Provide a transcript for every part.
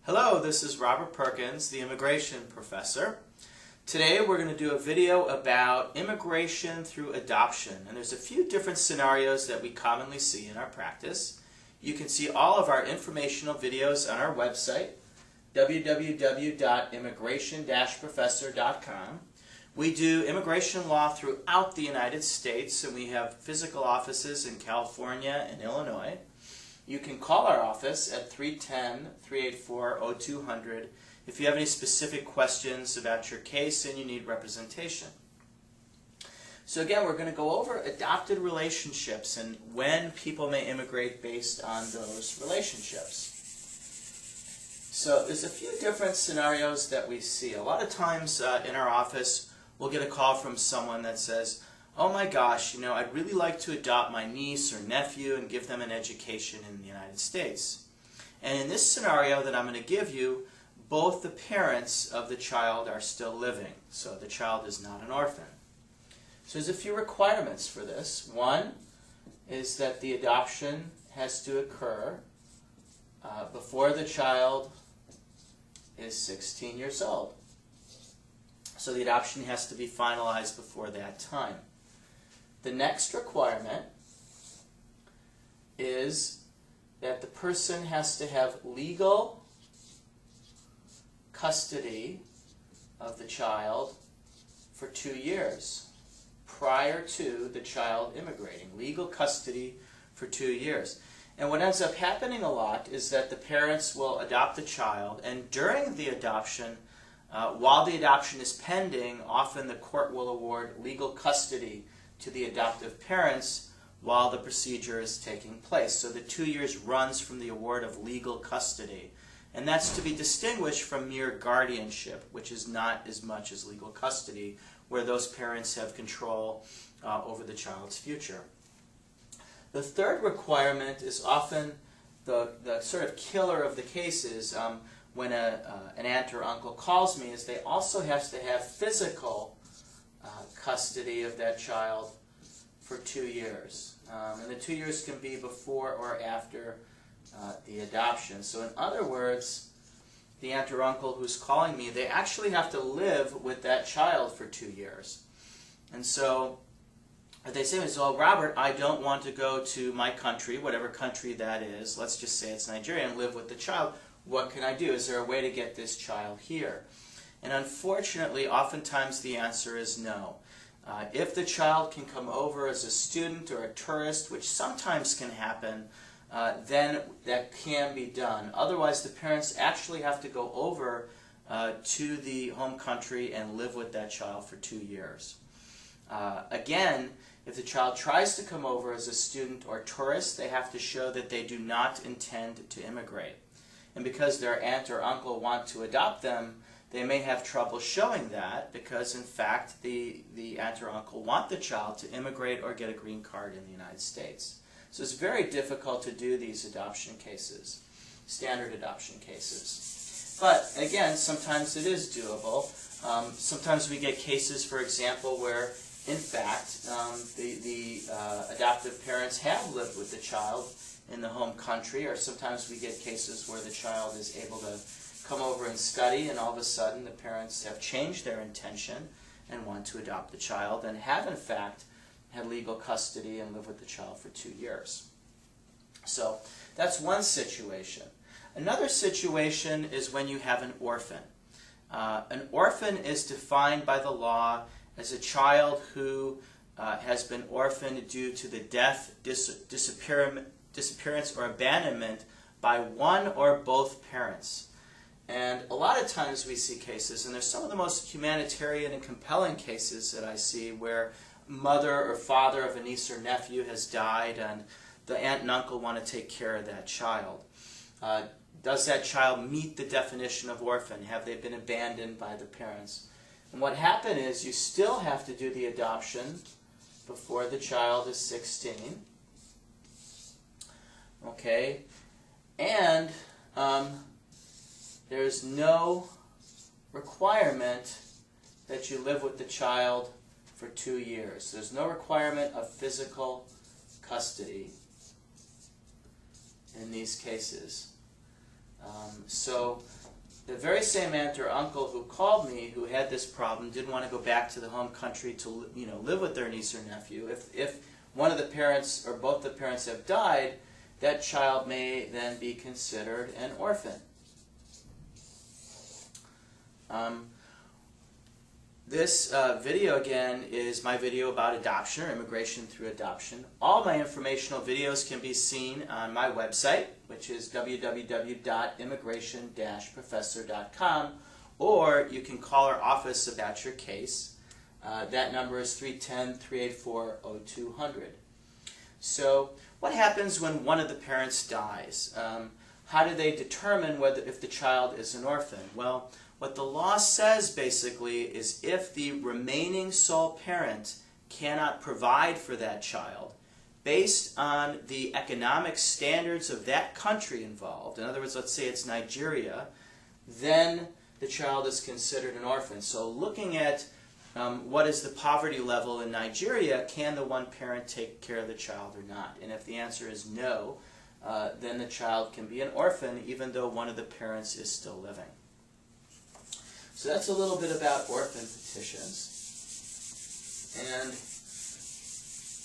Hello, this is Robert Perkins, the Immigration Professor. Today we're going to do a video about immigration through adoption, and there's a few different scenarios that we commonly see in our practice. You can see all of our informational videos on our website, www.immigration-professor.com. We do immigration law throughout the United States, and we have physical offices in California and Illinois. You can call our office at 310-384-0200 if you have any specific questions about your case and you need representation. So again, we're going to go over adopted relationships and when people may immigrate based on those relationships. So there's a few different scenarios that we see. A lot of times in our office, we'll get a call from someone that says, "Oh my gosh, I'd really like to adopt my niece or nephew and give them an education in the United States." And in this scenario that I'm going to give you, both the parents of the child are still living, so the child is not an orphan. So there's a few requirements for this. One is that the adoption has to occur before the child is 16 years old. So the adoption has to be finalized before that time. The next requirement is that the person has to have legal custody of the child for 2 years prior to the child immigrating. Legal custody for 2 years. And what ends up happening a lot is that the parents will adopt the child, and during the adoption, while the adoption is pending, often the court will award legal custody to the adoptive parents while the procedure is taking place. So the 2 years runs from the award of legal custody. And that's to be distinguished from mere guardianship, which is not as much as legal custody, where those parents have control over the child's future. The third requirement is often the sort of killer of the cases when an aunt or uncle calls me, is they also have to have physical custody of that child for 2 years. And the 2 years can be before or after the adoption. So in other words, the aunt or uncle who's calling me, they actually have to live with that child for 2 years. And so they say to me, "Well, Robert, I don't want to go to my country, whatever country that is, let's just say it's Nigeria, and live with the child. What can I do? Is there a way to get this child here?" And unfortunately, oftentimes the answer is no. If the child can come over as a student or a tourist, which sometimes can happen, then that can be done. Otherwise, the parents actually have to go over to the home country and live with that child for 2 years. Again, if the child tries to come over as a student or tourist, they have to show that they do not intend to immigrate. And because their aunt or uncle want to adopt them, they may have trouble showing that because, in fact, the aunt or uncle want the child to immigrate or get a green card in the United States. So it's very difficult to do these adoption cases, standard adoption cases. But, again, sometimes it is doable. Sometimes we get cases, for example, where, in fact, the adoptive parents have lived with the child in the home country, or sometimes we get cases where the child is able to come over and study, and all of a sudden the parents have changed their intention and want to adopt the child and have, in fact, had legal custody and live with the child for 2 years. So that's one situation. Another situation is when you have an orphan. An orphan is defined by the law as a child who has been orphaned due to the death, disappearance, or abandonment by one or both parents. And a lot of times we see cases, and there's some of the most humanitarian and compelling cases that I see, where mother or father of a niece or nephew has died and the aunt and uncle want to take care of that child. Does that child meet the definition of orphan? Have they been abandoned by the parents? And what happened is you still have to do the adoption before the child is 16. Okay? And there's no requirement that you live with the child for 2 years. There's no requirement of physical custody in these cases. So the very same aunt or uncle who called me, who had this problem, didn't want to go back to the home country to live with their niece or nephew. If one of the parents or both the parents have died, that child may then be considered an orphan. This video again is my video about adoption or immigration through adoption. All my informational videos can be seen on my website, which is www.immigration-professor.com, or you can call our office about your case. That number is 310-384-0200. So what happens when one of the parents dies? How do they determine if the child is an orphan? Well, what the law says basically is if the remaining sole parent cannot provide for that child based on the economic standards of that country involved, in other words, let's say it's Nigeria, then the child is considered an orphan. So looking at what is the poverty level in Nigeria, can the one parent take care of the child or not? And if the answer is no, then the child can be an orphan even though one of the parents is still living. So that's a little bit about orphan petitions. And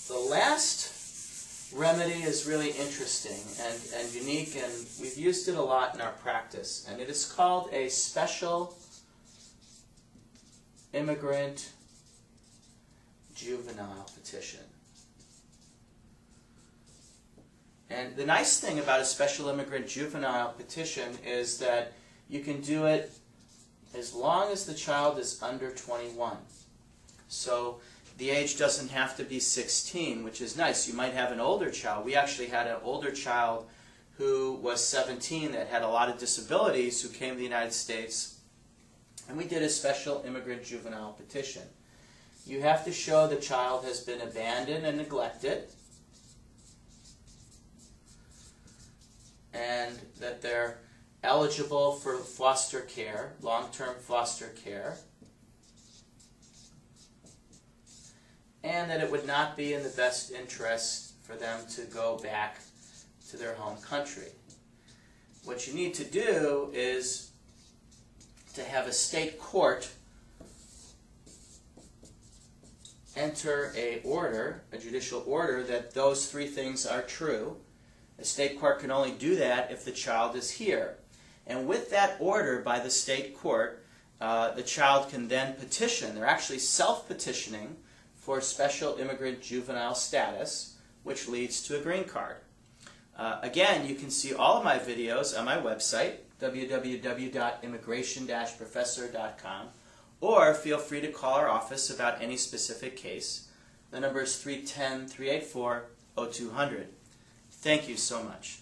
the last remedy is really interesting and unique, and we've used it a lot in our practice. And it is called a Special Immigrant Juvenile Petition. And the nice thing about a Special Immigrant Juvenile Petition is that you can do it as long as the child is under 21. So the age doesn't have to be 16, which is nice. You might have an older child. We actually had an older child who was 17 that had a lot of disabilities who came to the United States, and we did a Special Immigrant Juvenile Petition. You have to show the child has been abandoned and neglected, and that they're eligible for foster care, long-term foster care, and that it would not be in the best interest for them to go back to their home country. What you need to do is to have a state court enter a judicial order that those three things are true. The state court can only do that if the child is here. And with that order by the state court, the child can then petition. They're actually self-petitioning for special immigrant juvenile status, which leads to a green card. Again, you can see all of my videos on my website, www.immigration-professor.com, or feel free to call our office about any specific case. The number is 310-384-0200. Thank you so much.